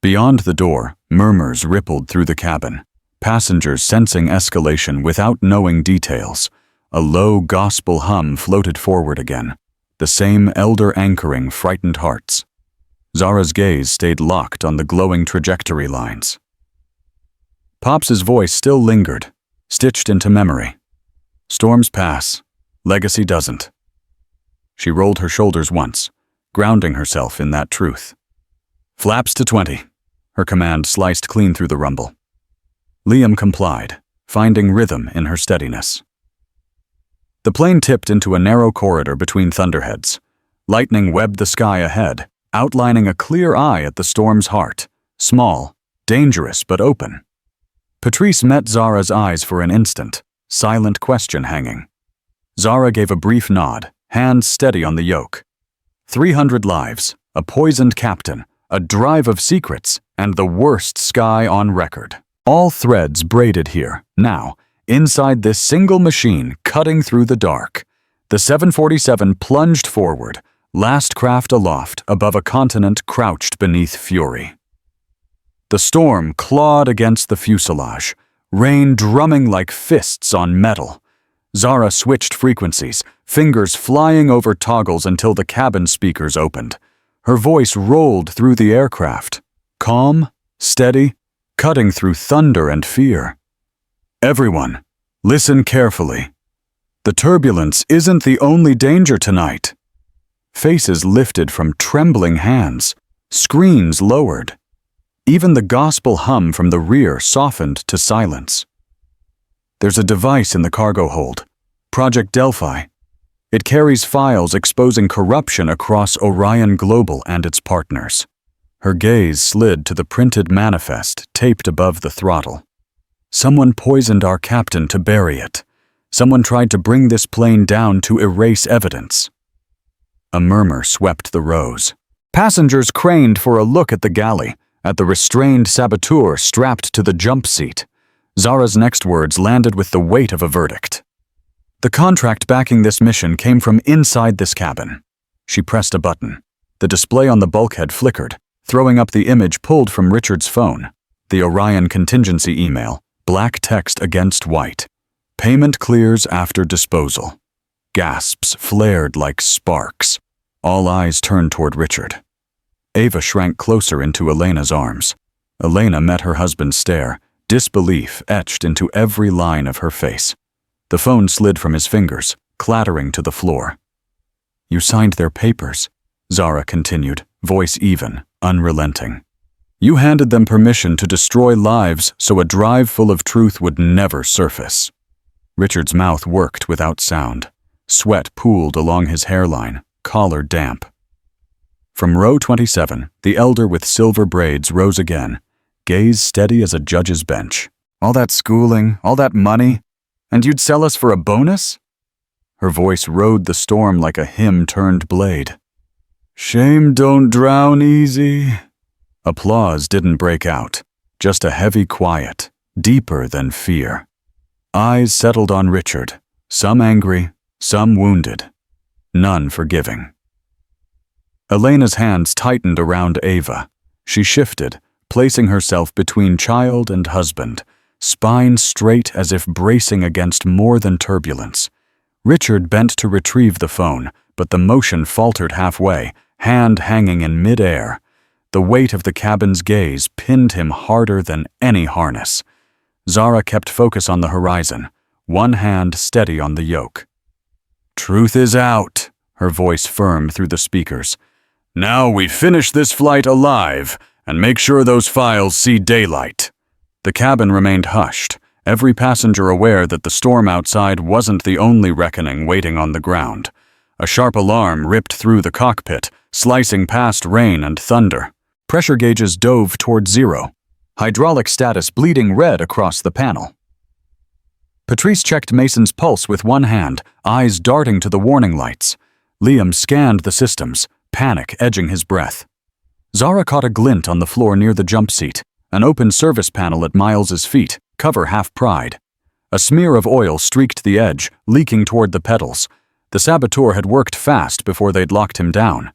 Beyond the door, murmurs rippled through the cabin. Passengers sensing escalation without knowing details. A low gospel hum floated forward again. The same elder anchoring frightened hearts. Zara's gaze stayed locked on the glowing trajectory lines. Pops's voice still lingered, stitched into memory. Storms pass, legacy doesn't. She rolled her shoulders once, grounding herself in that truth. Flaps to 20, her command sliced clean through the rumble. Liam complied, finding rhythm in her steadiness. The plane tipped into a narrow corridor between thunderheads. Lightning webbed the sky ahead, outlining a clear eye at the storm's heart. Small, dangerous, but open. Patrice met Zara's eyes for an instant, silent question hanging. Zara gave a brief nod, hands steady on the yoke. 300 lives, a poisoned captain, a drive of secrets, and the worst sky on record. All threads braided here, now, inside this single machine cutting through the dark. The 747 plunged forward, last craft aloft above a continent crouched beneath fury. The storm clawed against the fuselage, rain drumming like fists on metal. Zara switched frequencies, fingers flying over toggles until the cabin speakers opened. Her voice rolled through the aircraft, calm, steady, cutting through thunder and fear. Everyone, listen carefully. The turbulence isn't the only danger tonight. Faces lifted from trembling hands, screens lowered. Even the gospel hum from the rear softened to silence. There's a device in the cargo hold, Project Delphi. It carries files exposing corruption across Orion Global and its partners. Her gaze slid to the printed manifest taped above the throttle. Someone poisoned our captain to bury it. Someone tried to bring this plane down to erase evidence. A murmur swept the rows. Passengers craned for a look at the galley, at the restrained saboteur strapped to the jump seat. Zara's next words landed with the weight of a verdict. The contract backing this mission came from inside this cabin. She pressed a button. The display on the bulkhead flickered, throwing up the image pulled from Richard's phone. The Orion contingency email, black text against white. Payment clears after disposal. Gasps flared like sparks. All eyes turned toward Richard. Ava shrank closer into Elena's arms. Elena met her husband's stare, disbelief etched into every line of her face. The phone slid from his fingers, clattering to the floor. You signed their papers, Zara continued, voice even, unrelenting. You handed them permission to destroy lives so a drive full of truth would never surface. Richard's mouth worked without sound. Sweat pooled along his hairline, collar damp. From row 27, the elder with silver braids rose again, gaze steady as a judge's bench. All that schooling, all that money, and you'd sell us for a bonus? Her voice rode the storm like a hymn-turned blade. "Shame don't drown easy." Applause didn't break out, just a heavy quiet, deeper than fear. Eyes settled on Richard, some angry, some wounded, none forgiving. Elena's hands tightened around Ava. She shifted, placing herself between child and husband, spine straight as if bracing against more than turbulence. Richard bent to retrieve the phone, but the motion faltered halfway, hand hanging in mid-air. The weight of the cabin's gaze pinned him harder than any harness. Zara kept focus on the horizon, one hand steady on the yoke. "Truth is out," her voice firm through the speakers. "Now we finish this flight alive and make sure those files see daylight." The cabin remained hushed, every passenger aware that the storm outside wasn't the only reckoning waiting on the ground. A sharp alarm ripped through the cockpit, slicing past rain and thunder. Pressure gauges dove toward zero, hydraulic status bleeding red across the panel. Patrice checked Mason's pulse with one hand, eyes darting to the warning lights. Liam scanned the systems, panic edging his breath. Zara caught a glint on the floor near the jump seat, an open service panel at Miles's feet, cover half pried. A smear of oil streaked the edge, leaking toward the pedals. The saboteur had worked fast before they'd locked him down.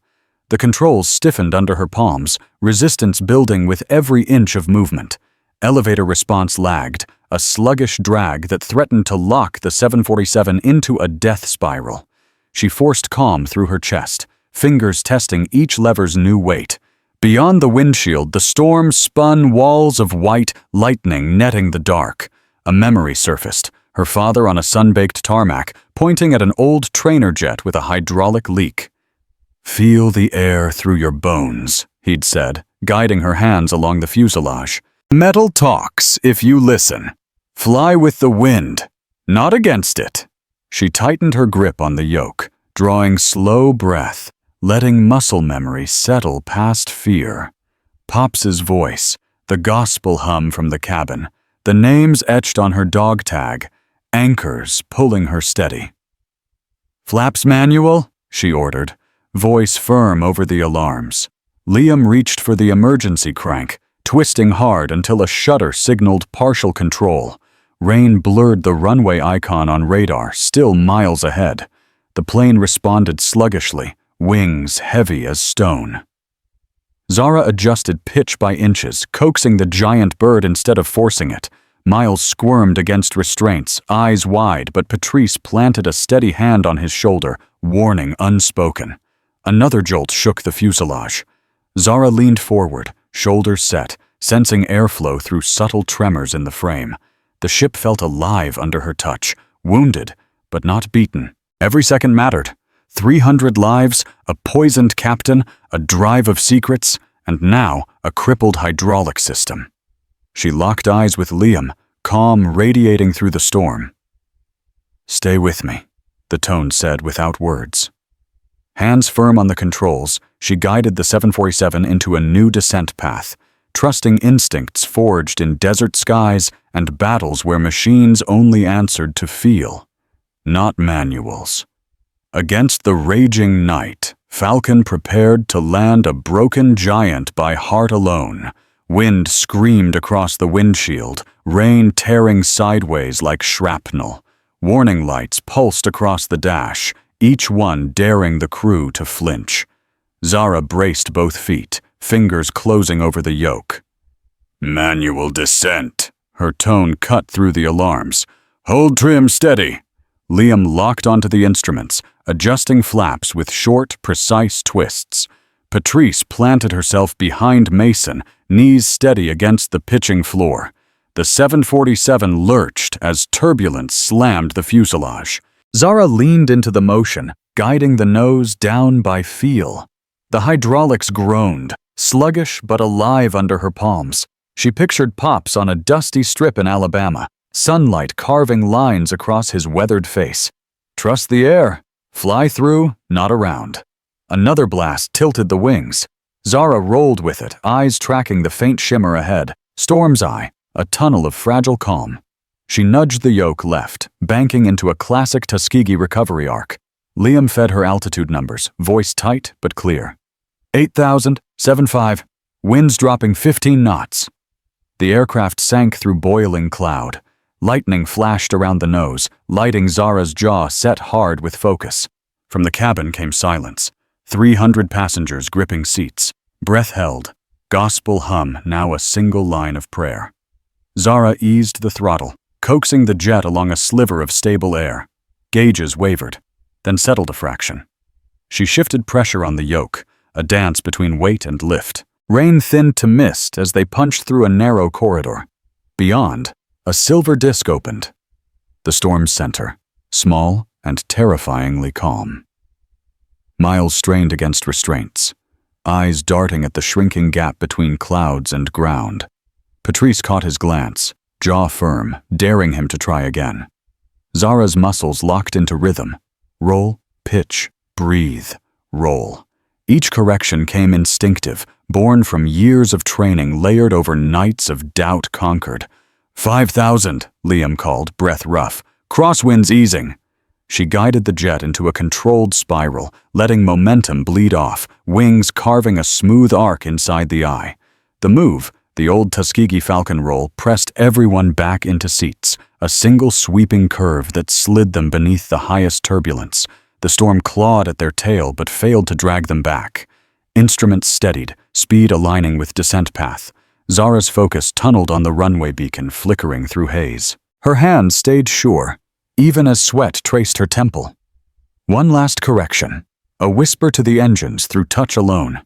The controls stiffened under her palms, resistance building with every inch of movement. Elevator response lagged, a sluggish drag that threatened to lock the 747 into a death spiral. She forced calm through her chest, fingers testing each lever's new weight. Beyond the windshield, the storm spun walls of white lightning netting the dark. A memory surfaced, her father on a sun-baked tarmac, pointing at an old trainer jet with a hydraulic leak. "Feel the air through your bones," he'd said, guiding her hands along the fuselage. "Metal talks if you listen. Fly with the wind, not against it." She tightened her grip on the yoke, drawing slow breath, letting muscle memory settle past fear. Pops's voice, the gospel hum from the cabin, the names etched on her dog tag, anchors pulling her steady. "Flaps manual," she ordered, voice firm over the alarms. Liam reached for the emergency crank, twisting hard until a shutter signaled partial control. Rain blurred the runway icon on radar, still miles ahead. The plane responded sluggishly, wings heavy as stone. Zara adjusted pitch by inches, coaxing the giant bird instead of forcing it. Miles squirmed against restraints, eyes wide, but Patrice planted a steady hand on his shoulder, warning unspoken. Another jolt shook the fuselage. Zara leaned forward, shoulders set, sensing airflow through subtle tremors in the frame. The ship felt alive under her touch, wounded, but not beaten. Every second mattered. 300 lives, a poisoned captain, a drive of secrets, and now a crippled hydraulic system. She locked eyes with Liam, calm radiating through the storm. "Stay with me," the tone said without words. Hands firm on the controls, she guided the 747 into a new descent path, trusting instincts forged in desert skies and battles where machines only answered to feel, not manuals. Against the raging night, Falcon prepared to land a broken giant by heart alone. Wind screamed across the windshield, rain tearing sideways like shrapnel. Warning lights pulsed across the dash, each one daring the crew to flinch. Zara braced both feet, fingers closing over the yoke. "Manual descent," her tone cut through the alarms. "Hold trim steady." Liam locked onto the instruments, adjusting flaps with short, precise twists. Patrice planted herself behind Mason, knees steady against the pitching floor. The 747 lurched as turbulence slammed the fuselage. Zara leaned into the motion, guiding the nose down by feel. The hydraulics groaned, sluggish but alive under her palms. She pictured Pops on a dusty strip in Alabama, sunlight carving lines across his weathered face. Trust the air. Fly through, not around. Another blast tilted the wings. Zara rolled with it, eyes tracking the faint shimmer ahead. Storm's eye, a tunnel of fragile calm. She nudged the yoke left, banking into a classic Tuskegee recovery arc. Liam fed her altitude numbers, voice tight but clear. 8,000, 75, winds dropping 15 knots. The aircraft sank through boiling cloud. Lightning flashed around the nose, lighting Zara's jaw set hard with focus. From the cabin came silence. 300 passengers gripping seats, breath held, gospel hum now a single line of prayer. Zara eased the throttle, coaxing the jet along a sliver of stable air. Gauges wavered, then settled a fraction. She shifted pressure on the yoke, a dance between weight and lift. Rain thinned to mist as they punched through a narrow corridor. Beyond, a silver disk opened. The storm's center, small and terrifyingly calm. Miles strained against restraints, eyes darting at the shrinking gap between clouds and ground. Patrice caught his glance, jaw firm, daring him to try again. Zara's muscles locked into rhythm. Roll, pitch, breathe, roll. Each correction came instinctive, born from years of training layered over nights of doubt conquered. 5,000, Liam called, breath rough. Crosswinds easing. She guided the jet into a controlled spiral, letting momentum bleed off, wings carving a smooth arc inside the eye. The move, the old Tuskegee Falcon roll, pressed everyone back into seats, a single sweeping curve that slid them beneath the highest turbulence. The storm clawed at their tail but failed to drag them back. Instruments steadied, speed aligning with descent path. Zara's focus tunneled on the runway beacon flickering through haze. Her hand stayed sure, even as sweat traced her temple. One last correction, a whisper to the engines through touch alone.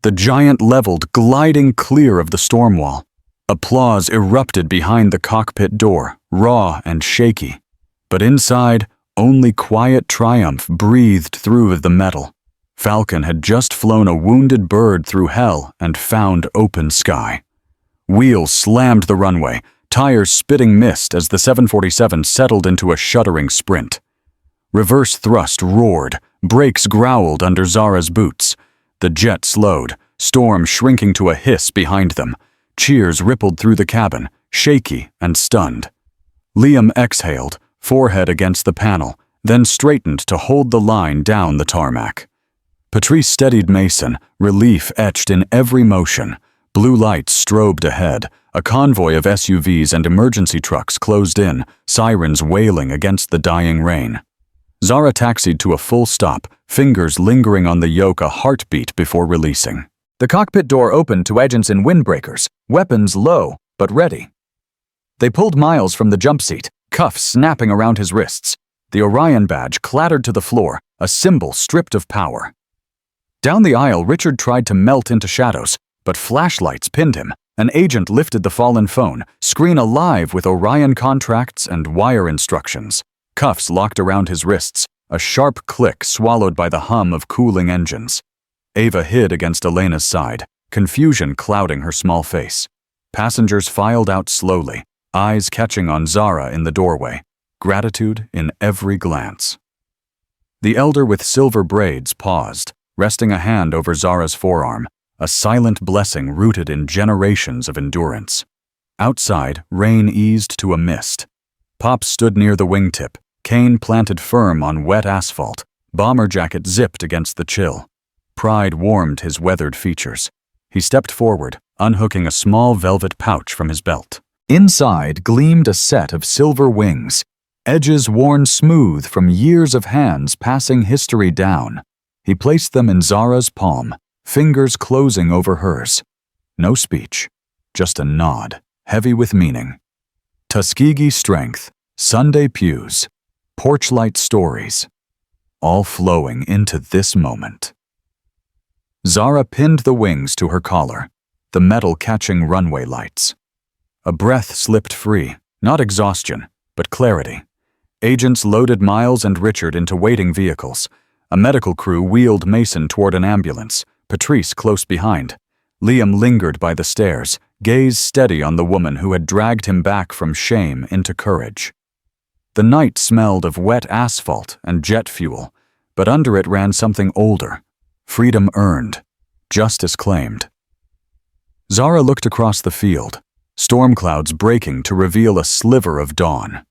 The giant leveled, gliding clear of the storm wall. Applause erupted behind the cockpit door, raw and shaky. But inside, only quiet triumph breathed through the metal. Falcon had just flown a wounded bird through hell and found open sky. Wheels slammed the runway, tires spitting mist as the 747 settled into a shuddering sprint. Reverse thrust roared, brakes growled under Zara's boots. The jet slowed, storm shrinking to a hiss behind them. Cheers rippled through the cabin, shaky and stunned. Liam exhaled, forehead against the panel, then straightened to hold the line down the tarmac. Patrice steadied Mason, relief etched in every motion. Blue lights strobed ahead. A convoy of SUVs and emergency trucks closed in, sirens wailing against the dying rain. Zara taxied to a full stop, fingers lingering on the yoke a heartbeat before releasing. The cockpit door opened to agents in windbreakers, weapons low but ready. They pulled Miles from the jump seat, cuffs snapping around his wrists. The Orion badge clattered to the floor, a symbol stripped of power. Down the aisle, Richard tried to melt into shadows, but flashlights pinned him. An agent lifted the fallen phone, screen alive with Orion contracts and wire instructions. Cuffs locked around his wrists, a sharp click swallowed by the hum of cooling engines. Ava hid against Elena's side, confusion clouding her small face. Passengers filed out slowly, eyes catching on Zara in the doorway, gratitude in every glance. The elder with silver braids paused, resting a hand over Zara's forearm, a silent blessing rooted in generations of endurance. Outside, rain eased to a mist. Pop stood near the wingtip, cane planted firm on wet asphalt, bomber jacket zipped against the chill. Pride warmed his weathered features. He stepped forward, unhooking a small velvet pouch from his belt. Inside gleamed a set of silver wings, edges worn smooth from years of hands passing history down. He placed them in Zara's palm, fingers closing over hers. No speech, just a nod, heavy with meaning. Tuskegee strength, Sunday pews, porchlight stories, all flowing into this moment. Zara pinned the wings to her collar, the metal catching runway lights. A breath slipped free, not exhaustion, but clarity. Agents loaded Miles and Richard into waiting vehicles. A medical crew wheeled Mason toward an ambulance, Patrice close behind. Liam lingered by the stairs, gaze steady on the woman who had dragged him back from shame into courage. The night smelled of wet asphalt and jet fuel, but under it ran something older. Freedom earned, justice claimed. Zara looked across the field, storm clouds breaking to reveal a sliver of dawn.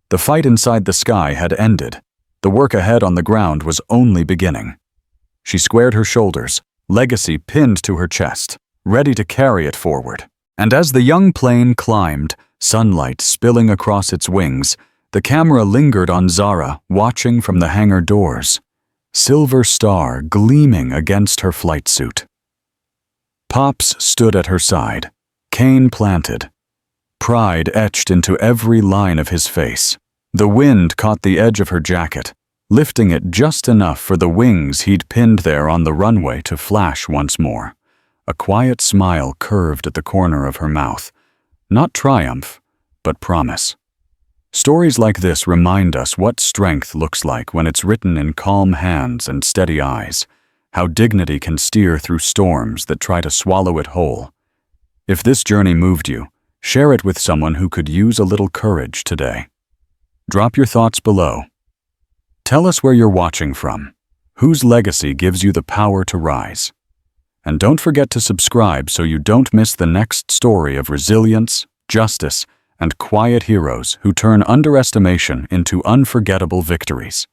The fight inside the sky had ended. The work ahead on the ground was only beginning. She squared her shoulders, legacy pinned to her chest, ready to carry it forward. And as the young plane climbed, sunlight spilling across its wings, the camera lingered on Zara, watching from the hangar doors. Silver star gleaming against her flight suit. Pops stood at her side, cane planted, pride etched into every line of his face. The wind caught the edge of her jacket, lifting it just enough for the wings he'd pinned there on the runway to flash once more. A quiet smile curved at the corner of her mouth. Not triumph, but promise. Stories like this remind us what strength looks like when it's written in calm hands and steady eyes, how dignity can steer through storms that try to swallow it whole. If this journey moved you, share it with someone who could use a little courage today. Drop your thoughts below. Tell us where you're watching from, whose legacy gives you the power to rise. And don't forget to subscribe so you don't miss the next story of resilience, justice, and quiet heroes who turn underestimation into unforgettable victories.